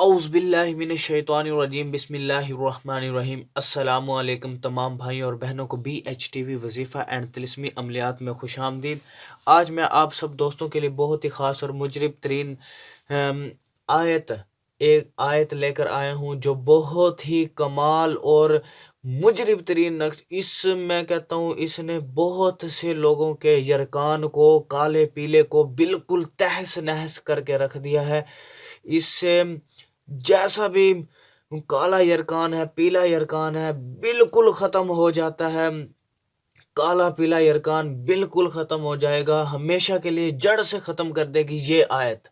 اعوذ باللہ من الشیطان الرجیم بسم اللہ الرحمن الرحیم۔ السلام علیکم تمام بھائیوں اور بہنوں کو بی ایچ ٹی وی وظیفہ اینڈ طلسمی عملیات میں خوش آمدید۔ آج میں آپ سب دوستوں کے لیے بہت ہی خاص اور مجرب ترین ایک آیت لے کر آیا ہوں جو بہت ہی کمال اور مجرب ترین نقش، اس میں کہتا ہوں اس نے بہت سے لوگوں کے یرکان کو، کالے پیلے کو بالکل تہس نہس کر کے رکھ دیا ہے۔ اس سے جیسا بھی کالا یرکان ہے، پیلا یرکان ہے، بالکل ختم ہو جاتا ہے۔ کالا پیلا یرکان بالکل ختم ہو جائے گا، ہمیشہ کے لیے جڑ سے ختم کر دے گی یہ آیت۔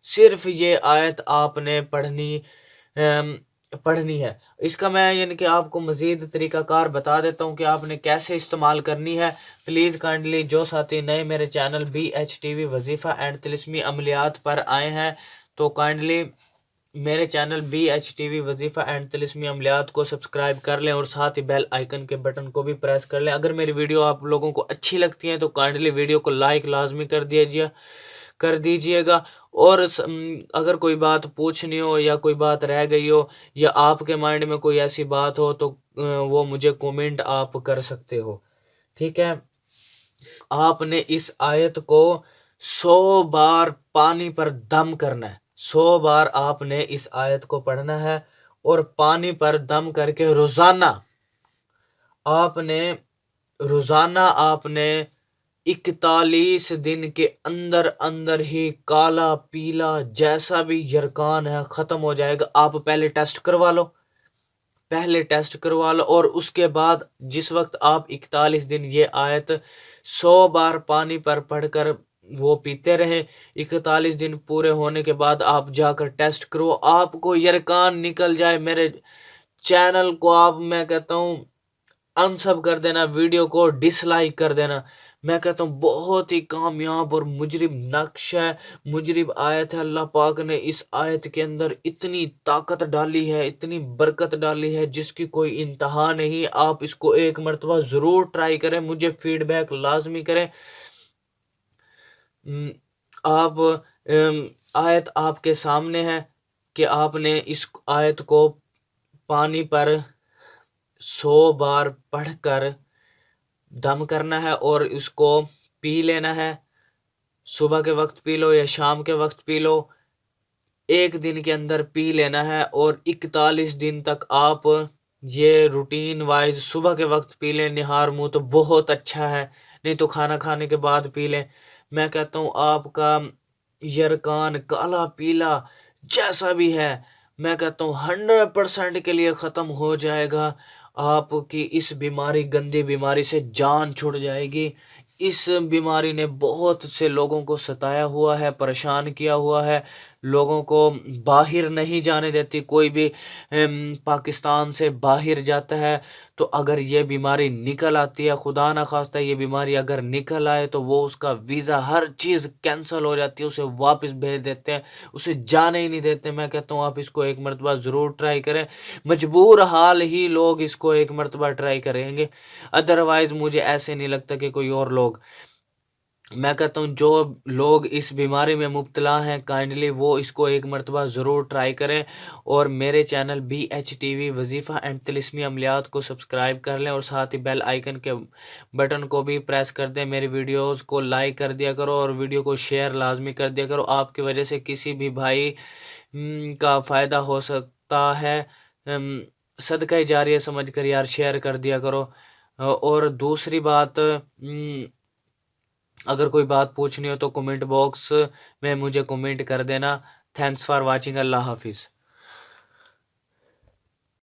صرف یہ آیت آپ نے پڑھنی ہے۔ اس کا میں یعنی کہ آپ کو مزید طریقہ کار بتا دیتا ہوں کہ آپ نے کیسے استعمال کرنی ہے۔ پلیز کائنڈلی جو ساتھی نئے میرے channel B H T V وظیفہ اینڈ طلسمی عملیات پر آئے ہیں تو کائنڈلی میرے channel B H T V وظیفہ اینڈ طلسمی عملیات کو سبسکرائب کر لیں اور ساتھ ہی بیل آئیکن کے بٹن کو بھی پریس کر لیں۔ اگر میری ویڈیو آپ لوگوں کو اچھی لگتی ہیں تو کائنڈلی ویڈیو کو لائک لازمی کر دیجئے گا، اور اگر کوئی بات پوچھنی ہو یا کوئی بات رہ گئی ہو یا آپ کے مائنڈ میں کوئی ایسی بات ہو تو وہ مجھے کومنٹ آپ کر سکتے ہو، ٹھیک ہے۔ آپ نے اس آیت کو 100 بار پانی پر دم کرنا ہے، 100 بار آپ نے اس آیت کو پڑھنا ہے، اور پانی پر دم کر کے روزانہ آپ نے 41 دن کے اندر ہی کالا پیلا جیسا بھی یرکان ہے ختم ہو جائے گا۔ آپ پہلے ٹیسٹ کروا لو اور اس کے بعد جس وقت آپ 41 دن یہ آیت 100 بار پانی پر پڑھ کر وہ پیتے رہیں، 41 دن پورے ہونے کے بعد آپ جا کر ٹیسٹ کرو، آپ کو یرکان نکل جائے، میرے چینل کو آپ میں کہتا ہوں انسب کر دینا، ویڈیو کو ڈس لائک کر دینا۔ میں کہتا ہوں بہت ہی کامیاب اور مجرب نقش ہے، مجرب آیت ہے۔ اللہ پاک نے اس آیت کے اندر اتنی طاقت ڈالی ہے، اتنی برکت ڈالی ہے جس کی کوئی انتہا نہیں۔ آپ اس کو ایک مرتبہ ضرور ٹرائی کریں، مجھے فیڈ بیک لازمی کریں۔ آیت آپ کے سامنے ہے کہ آپ نے اس آیت کو پانی پر 100 بار پڑھ کر دم کرنا ہے اور اس کو پی لینا ہے۔ صبح کے وقت پی لو یا شام کے وقت پی لو، ایک دن کے اندر پی لینا ہے، اور 41 دن تک آپ یہ روٹین وائز صبح کے وقت پی لیں نہار منہ تو بہت اچھا ہے، نہیں تو کھانا کھانے کے بعد پی لیں۔ میں کہتا ہوں آپ کا یرکان کالا پیلا جیسا بھی ہے، میں کہتا ہوں 100% کے لیے ختم ہو جائے گا۔ آپ کی اس گندی بیماری سے جان چھوٹ جائے گی۔ اس بیماری نے بہت سے لوگوں کو ستایا ہوا ہے، پریشان کیا ہوا ہے، لوگوں کو باہر نہیں جانے دیتی۔ کوئی بھی پاکستان سے باہر جاتا ہے تو اگر یہ بیماری نکل آتی ہے، خدا نہ خواستہ یہ بیماری اگر نکل آئے تو وہ اس کا ویزا ہر چیز کینسل ہو جاتی ہے، اسے واپس بھیج دیتے ہیں، اسے جانے ہی نہیں دیتے۔ میں کہتا ہوں آپ اس کو ایک مرتبہ ضرور ٹرائی کریں، مجبور حال ہی لوگ اس کو ایک مرتبہ ٹرائی کریں گے، ادروائز مجھے ایسے نہیں لگتا کہ کوئی اور لوگ۔ میں کہتا ہوں جو لوگ اس بیماری میں مبتلا ہیں کائنڈلی وہ اس کو ایک مرتبہ ضرور ٹرائی کریں، اور میرے channel B H T V وظیفہ اینڈ طلسمی عملیات کو سبسکرائب کر لیں اور ساتھ ہی بیل آئیکن کے بٹن کو بھی پریس کر دیں۔ میری ویڈیوز کو لائک کر دیا کرو اور ویڈیو کو شیئر لازمی کر دیا کرو، آپ کی وجہ سے کسی بھی بھائی کا فائدہ ہو سکتا ہے۔ صدقہ جاریہ سمجھ کر یار شیئر کر دیا کرو۔ اور دوسری بات، اگر کوئی بات پوچھنی ہو تو کمنٹ باکس میں مجھے کمنٹ کر دینا۔ تھینکس فار واچنگ، اللہ حافظ۔